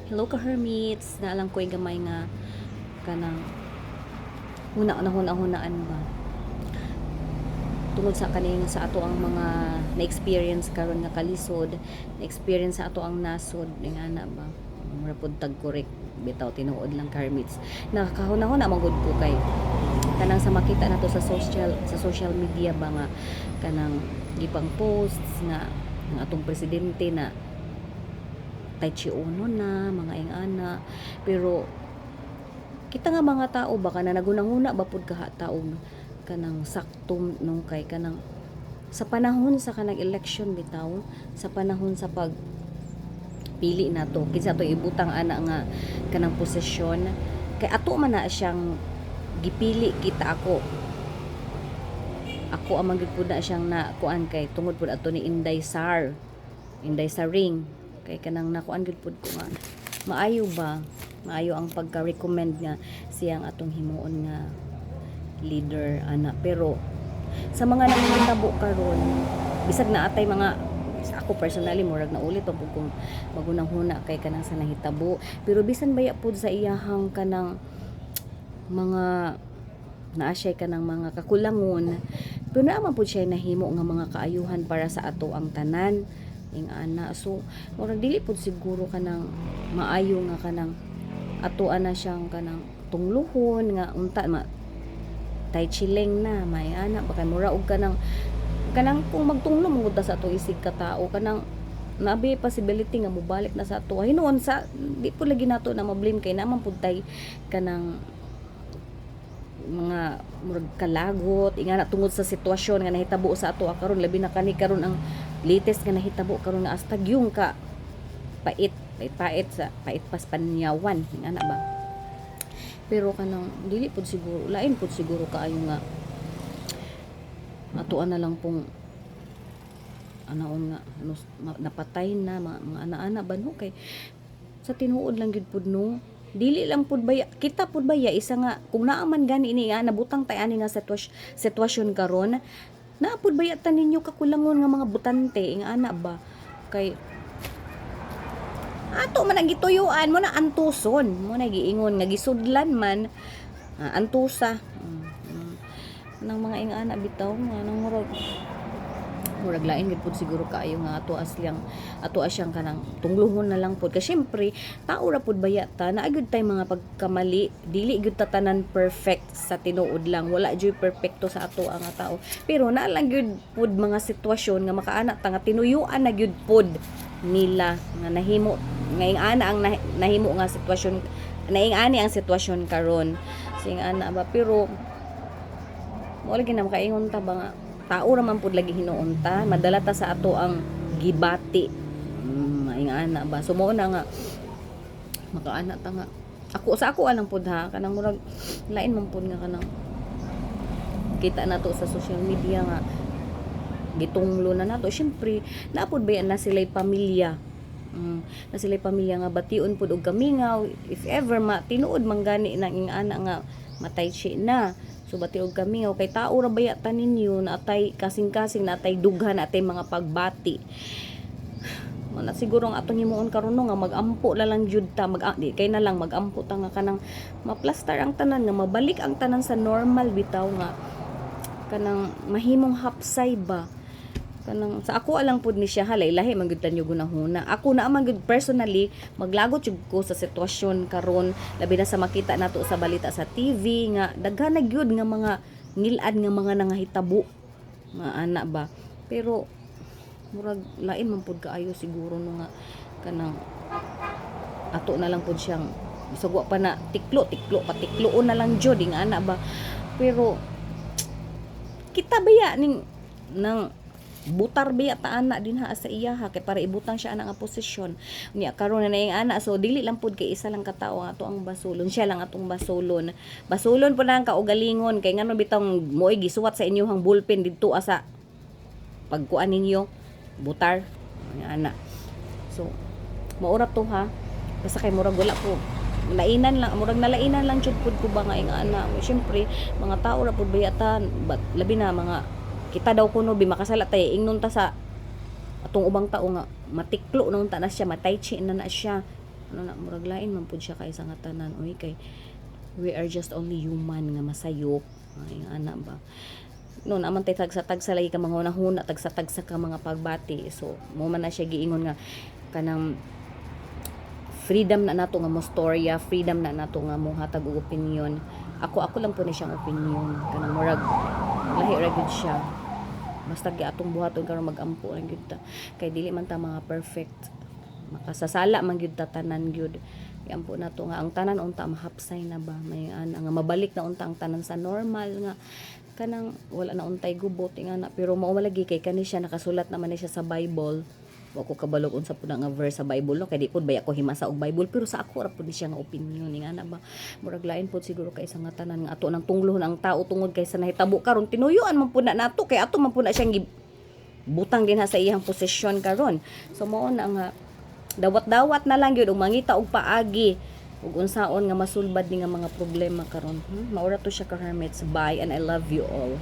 Hello ka hermits, naalang ko'y gamay nga kanang hunaan ba tungod sa kaning sa ato ang mga na-experience karon nga kalisod, na-experience sa ato ang nasod nga na ba mura pud tag correct bitaw tinuod lang ka hermits. Nakakahuna-huna magud po kay kanang sa makita nato sa social media ba nga kanang gipang posts nga ng atong presidente na Tai Chi Uno na, mga ingana. Pero, kita nga mga tao, baka na nagunang-una ba pud kaha taong kanang sakto nung kay kanang sa panahon sa kanang election bitaw, sa panahon sa pag pili nato kinsa to ibutang ana nga kanang posisyon kay ato man na siyang gipili kita ako ang magud pud na siyang na kuan kay tungod pud ato ni Inday Saring kay kanang nakuan gud pud ko nga maayo ang pagka-recommend nga siyang atong himuon nga leader ana. Pero sa mga nangitabo karon bisag na atay mga sa ako personally murag na ulit pag kung magunang huna kay kanang sa nahitabo, pero bisan baya pud sa iyahang kanang mga naasay kanang mga kakulangon, pero naman pud siya nahimo nga mga kaayuhan para sa ato ang tanan ing ana. So murag dili pud siguro kanang maayo nga kanang ato ana siyang kanang tungluhon nga unta Tai Chi Leng na may ana baka mura og kanang kung magtunglo mo ta sa ato isig ka tao kanang nabi possibility nga mobalik na sa ato hinuon sa di pud lagi nato na mablame kay naman pud tay kanang mga murag kalagot ingana tungod sa sitwasyon nga nahitabo sa ato karon labi na kani karon ang latest nga nahitabo karon nga hastag yung ka pait pas panyawan ingana ba. Pero kanang dili pud siguro lain pud siguro kaayo nga atuan na lang pong anaon nga napatay na mga ana-ana ba no kay sa tinuod lang gid pud no dili lang pud baya kita pud baya isa nga kung naaman gani ini nga nabutang tay ani nga sitwasyon karon na pud baya ta ninyo kakulangon nga mga butante nga ana ba kay ato man ang gituyuan mo na antuson mo na giingon nga gisudlan man antusa nang mga ingana bitaw nga nang murag lain gid pud siguro kaayo nga ato asyang kanang tungluhon na lang pud kasi syempre tao ra pud baya ta naa gyud tay mga pagkamali dili gyud ta tanan perfect sa tinuod lang wala gyud perpekto sa ato ang tao pero naa lang gyud pud mga sitwasyon nga makaana ta nga tinuyuan na gyud pud nila nga nahimo ngayong ana ang nahimo nga sitwasyon naing-ani ang sitwasyon karon sing ana ba pero wala gyud na makaingon ta ba nga tao raman pud lagi hinuon ta madala ta sa ato ang gibati maing ana ba sumo na nga makaana ta nga ako alang pud ha kanang murag lain man pud nga kanang kita nato sa social media nga gitunglo na nato syempre napud ba na sila'y pamilya na sila'y pamilya nga bation pud og kamingaw if ever tinuod man gani na ing ana nga matay si na so bati og kamingaw kay tao ra baya tanin ninyo na atay kasing-kasing na atay dughan na atay mga pagbati na siguro ang atong himuon karon nga magampo la lang jud ta di kay na lang magampo ta nga kanang maplastar ang tanan nga mabalik ang tanan sa normal bitaw nga kanang mahimong hapsay ba kanang sa ako alang pud ni siya halay lahi man gyud tanyo gunahuna ako na man gyud personally maglagot jud ko sa sitwasyon karon labi na sa makita nato sa balita sa TV nga daghan na gyud nga mga ngilad nga mga nangahitabo nga ana ba pero murag lain man pud kaayo siguro no nga kanang ato na lang pud siyang bisagwa pa na patikloon na lang jud nga ana ba pero kita baya ning nang butar biya ta ana din ha sa iya ha kay para ibutang siya ana nga posisyon niya karon na ing ana so dili lang pud kay isa lang ka tawo ato ang basulon siya lang atong basulon pud ang kaugalingon kay ngano bitang moy gisuwat sa inyong bullpen didto asa pagkuan ninyo butar ana so maurap to ha basta kay murag wala po lainan lang murag nalainan lang jud pud ko ba nga ing ana syempre mga tao ra pud bayatan labi na mga kita daw kuno bi makasala tay ingnon ta sa atong ubang tao nga matiklo na unta na siya matay chi na siya ano na murag lain man pud siya kay sa nga tanan oy kay we are just only human nga masayop ay ana ba no naman tay tagsa lagi ka mga hunahuna tagsa ka mga pagbati so mo man na siya giingon nga kanang freedom na nato nga mo storya freedom na nato nga mo hatag og opinion ako lang po ni siyang opinion kanang murag lahi ra gyud siya basta giatong buhaton karon magampo lang gyud ta kay dili man ta mga perfect makasasala man gyud ta tanan gyud yan po na to nga ang tanan unta mahapsay na ba may nga mabalik na unta ang tanan sa normal nga kanang wala na untay gubot nga na pero mao malagi kay kani siya nakasulat naman ni siya sa Bible wa ko kabalog unsa pud nga verse sa Bible no kay di pud baya ko himasa og Bible pero sa ako ra pud ni siya nga opinion nga na ba murag lain pud siguro kay sa nga tanan nga ato nang tunglohon ang tao tungod kay sa nahitabo karon tinuyuan man pud na nato kay ato man pud na siyang butang din ha sa iyang posisyon karon so mao na nga dawat-dawat na lang gyud og mangita og paagi ug unsaon nga masulbad ni nga mga problema karon maura to siya ka hermits bye and I love you all.